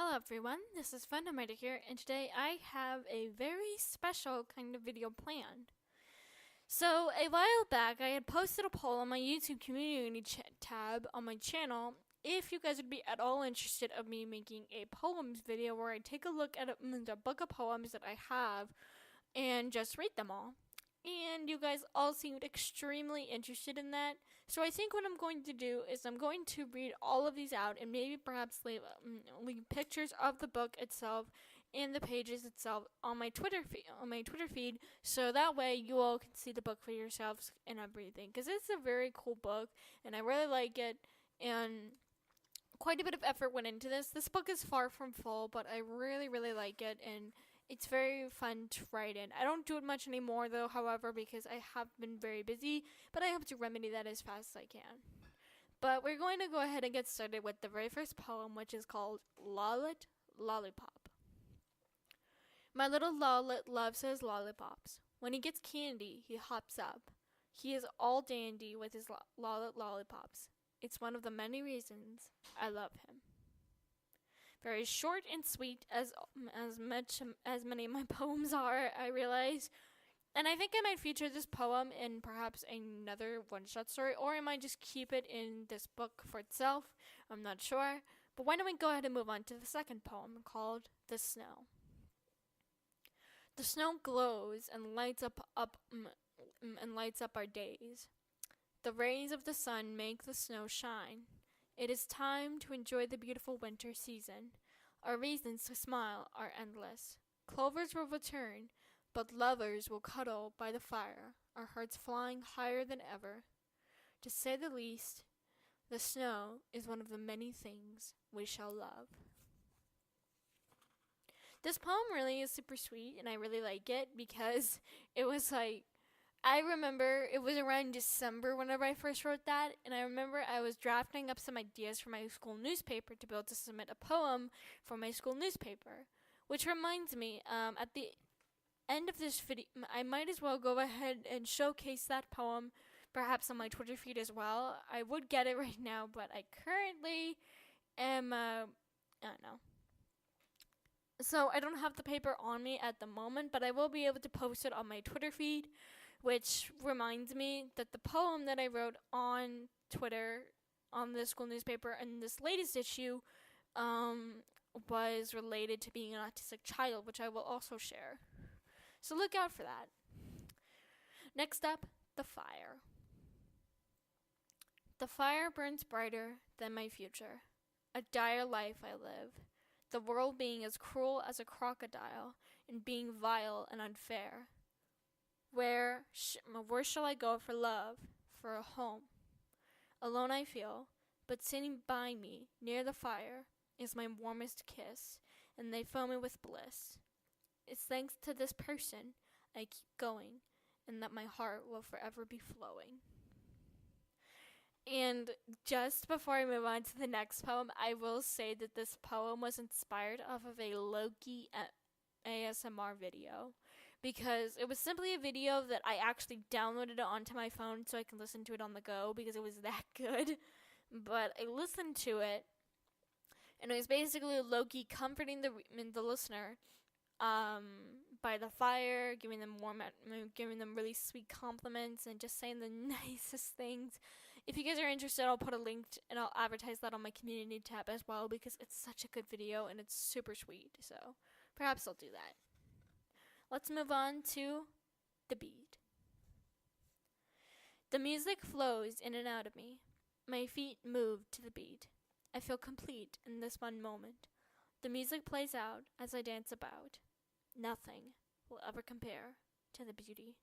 Hello everyone, this is Fundamental here, and today I have a very special kind of video planned. So, a while back, I had posted a poll on my YouTube community tab on my channel if you guys would be at all interested of me making a poems video where I take a look at the book of poems that I have and just read them all. And you guys all seemed extremely interested in that. So I think what I'm going to do is I'm going to read all of these out and maybe perhaps leave pictures of the book itself and the pages itself on my Twitter feed, so that way you all can see the book for yourselves and everything. Because it's a very cool book and I really like it, and quite a bit of effort went into this. This book is far from full, but I really like it, and it's very fun to write in. I don't do it much anymore though, however, because I have been very busy, but I hope to remedy that as fast as I can. But we're going to go ahead and get started with the very first poem, which is called It Lollipop. My little Lollet loves his lollipops. When he gets candy, he hops up. He is all dandy with his Lollet lollipops. It's one of the many reasons I love him. Very short and sweet, as many of my poems are, I realize. And I think I might feature this poem in perhaps another one-shot story, or I might just keep it in this book for itself. I'm not sure. But why don't we go ahead and move on to the second poem, called The Snow. The snow glows and lights up our days. The rays of the sun make the snow shine. It is time to enjoy the beautiful winter season. Our reasons to smile are endless. Clovers will return, but lovers will cuddle by the fire, our hearts flying higher than ever. To say the least, the snow is one of the many things we shall love. This poem really is super sweet, and I really like it because it was I remember it was around December whenever I first wrote that, and I remember I was drafting up some ideas for my school newspaper to be able to submit a poem for my school newspaper. Which reminds me, at the end of this video, I might as well go ahead and showcase that poem, perhaps on my Twitter feed as well. I would get it right now, but I currently am, I don't know. So I don't have the paper on me at the moment, but I will be able to post it on my Twitter feed. Which reminds me that the poem that I wrote on Twitter, on the school newspaper, in this latest issue, was related to being an autistic child, which I will also share. So look out for that. Next up, the fire. The fire burns brighter than my future. A dire life I live. The world being as cruel as a crocodile, and being vile and unfair. Where shall I go for love, for a home? Alone I feel, but sitting by me, near the fire, is my warmest kiss, and they fill me with bliss. It's thanks to this person I keep going, and that my heart will forever be flowing. And just before I move on to the next poem, I will say that this poem was inspired off of a Loki ASMR video. Because it was simply a video that I actually downloaded onto my phone so I can listen to it on the go because it was that good. But I listened to it, and it was basically Loki comforting the listener by the fire, giving them really sweet compliments, and just saying the nicest things. If you guys are interested, I'll put a link and I'll advertise that on my community tab as well because it's such a good video and it's super sweet. So perhaps I'll do that. Let's move on to the beat. The music flows in and out of me. My feet move to the beat. I feel complete in this one moment. The music plays out as I dance about. Nothing will ever compare to the beauty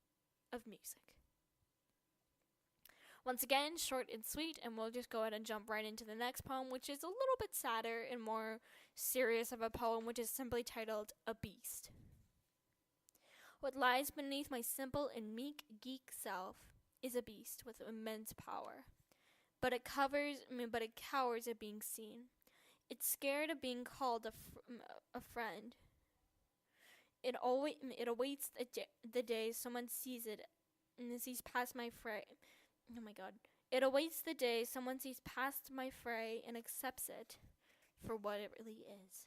of music. Once again, short and sweet, and we'll just go ahead and jump right into the next poem, which is a little bit sadder and more serious of a poem, which is simply titled A Beast. What lies beneath my simple and meek geek self is a beast with immense power. But it cowers at being seen. It's scared of being called a friend. It awaits the day someone sees it and sees past my fray. Oh my god. It awaits the day someone sees past my fray and accepts it for what it really is.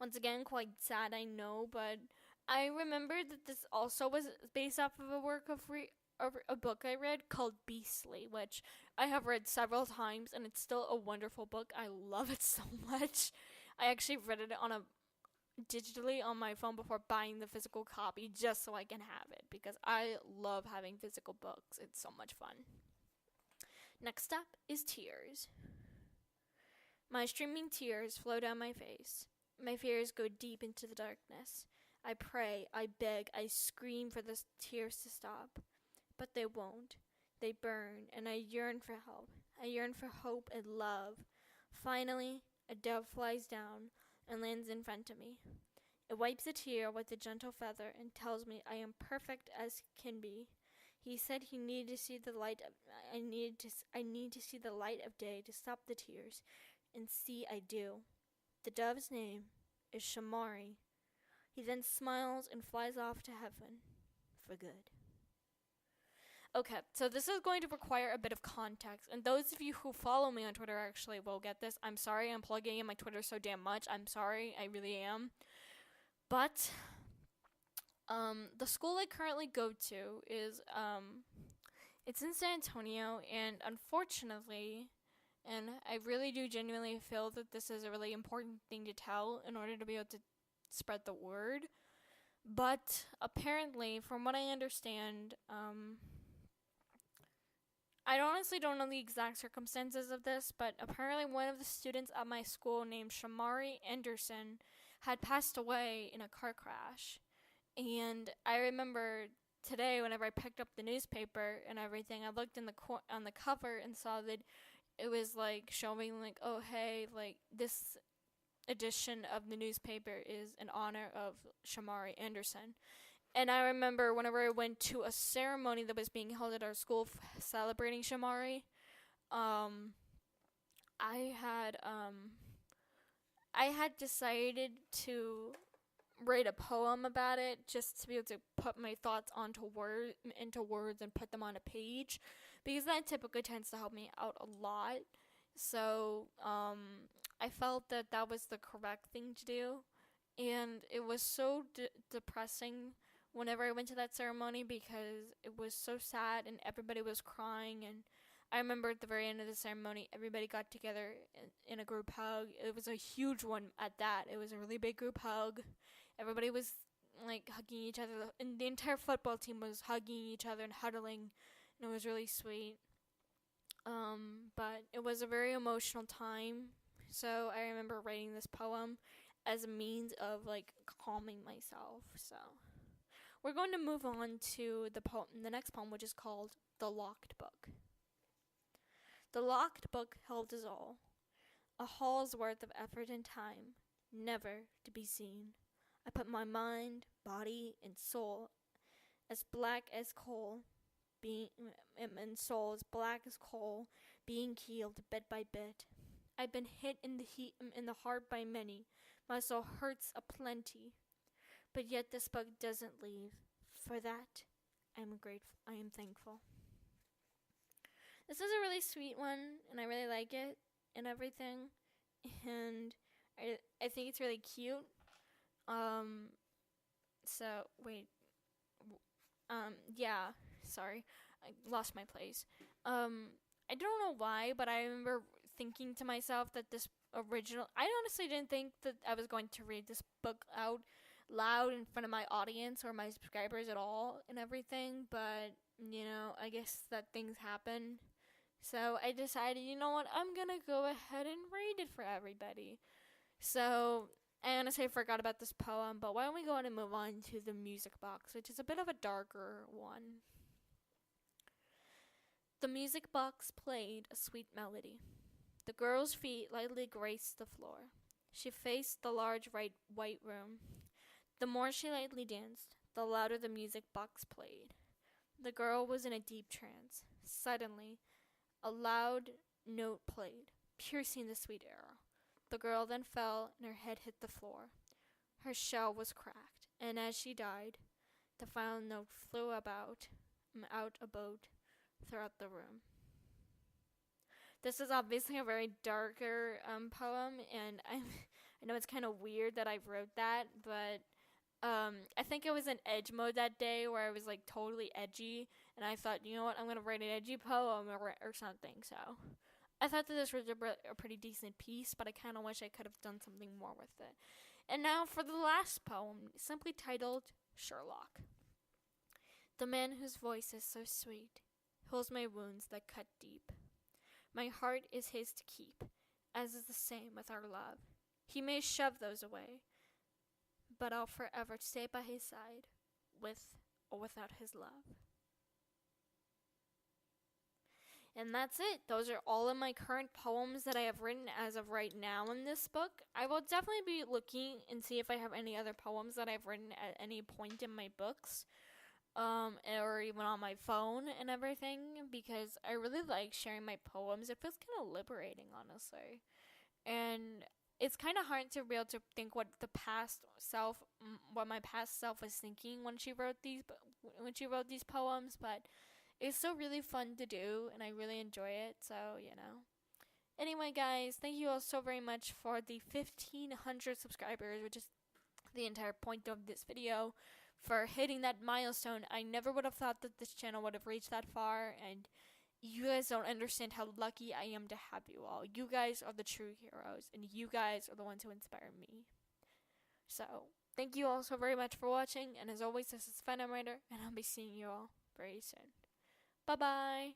Once again, quite sad, I know, but I remember that this also was based off of a book I read called Beastly, which I have read several times, and it's still a wonderful book. I love it so much. I actually read it digitally on my phone before buying the physical copy just so I can have it because I love having physical books. It's so much fun. Next up is tears. My streaming tears flow down my face. My fears go deep into the darkness. I pray, I beg, I scream for the tears to stop. But they won't. They burn, and I yearn for help. I yearn for hope and love. Finally, a dove flies down and lands in front of me. It wipes a tear with a gentle feather and tells me I am perfect as can be. He said he needed to see the light of, I need to see the light of day to stop the tears, and see I do. The dove's name is Shamari. He then smiles and flies off to heaven for good. Okay, so this is going to require a bit of context, and those of you who follow me on Twitter actually will get this. I'm sorry I'm plugging in my Twitter so damn much. I'm sorry, I really am. But the school I currently go to is it's in San Antonio, and unfortunately, and I really do genuinely feel that this is a really important thing to tell in order to be able to spread the word. But apparently, from what I understand, I honestly don't know the exact circumstances of this, but apparently one of the students at my school named Shamari Anderson had passed away in a car crash. And I remember today, whenever I picked up the newspaper and everything, I looked on the cover and saw that it was like showing like, oh hey, like this edition of the newspaper is in honor of Shamari Anderson. And I remember whenever I went to a ceremony that was being held at our school celebrating Shamari, I had decided to write a poem about it just to be able to put my thoughts into words and put them on a page, because that typically tends to help me out a lot. So I felt that that was the correct thing to do, and it was so depressing whenever I went to that ceremony because it was so sad and everybody was crying. And I remember at the very end of the ceremony, everybody got together in a group hug. It was a huge one at that. It was a really big group hug. Everybody was like hugging each other, and the entire football team was hugging each other and huddling, and it was really sweet. But it was a very emotional time, so I remember writing this poem as a means of like calming myself. So we're going to move on to the next poem, which is called The Locked Book. The locked book held us all, a hall's worth of effort and time, never to be seen. I put my mind, body, and soul as black as coal, and soul as black as coal, being healed bit by bit. I've been hit in the heart by many. My soul hurts aplenty, but yet this book doesn't leave. For that, I am grateful. I am thankful. This is a really sweet one, and I really like it and everything, and I think it's really cute. So wait, yeah, sorry, I lost my place. I don't know why, but I remember thinking to myself that I honestly didn't think that I was going to read this book out loud in front of my audience or my subscribers at all and everything, but, I guess that things happen. So I decided, you know what, I'm gonna go ahead and read it for everybody. So I honestly forgot about this poem, but why don't we go ahead and move on to the music box, which is a bit of a darker one. The music box played a sweet melody. The girl's feet lightly graced the floor. She faced the large white room. The more she lightly danced, the louder the music box played. The girl was in a deep trance. Suddenly, a loud note played, piercing the sweet air. The girl then fell, and her head hit the floor. Her shell was cracked, and as she died, the final note flew out about throughout the room. This is obviously a very darker poem, and I know it's kind of weird that I wrote that, but I think it was in edge mode that day where I was like totally edgy, and I thought, you know what, I'm gonna write an edgy poem or something. So I thought that this was a pretty decent piece, but I kind of wish I could have done something more with it. And now for the last poem, simply titled Sherlock. The man whose voice is so sweet heals my wounds that cut deep. My heart is his to keep, as is the same with our love. He may shove those away, but I'll forever stay by his side, with or without his love. And that's it. Those are all of my current poems that I have written as of right now in this book. I will definitely be looking and see if I have any other poems that I've written at any point in my books, or even on my phone and everything, because I really like sharing my poems. It feels kind of liberating, honestly. And it's kind of hard to be able to think what my past self was thinking when she wrote these poems, but it's still really fun to do, and I really enjoy it. So Anyway, guys, thank you all so very much for the 1,500 subscribers, which is the entire point of this video, for hitting that milestone. I never would have thought that this channel would have reached that far, and you guys don't understand how lucky I am to have you all. You guys are the true heroes, and you guys are the ones who inspire me. So, thank you all so very much for watching, and as always, this is Phantom Rider, and I'll be seeing you all very soon. Bye-bye!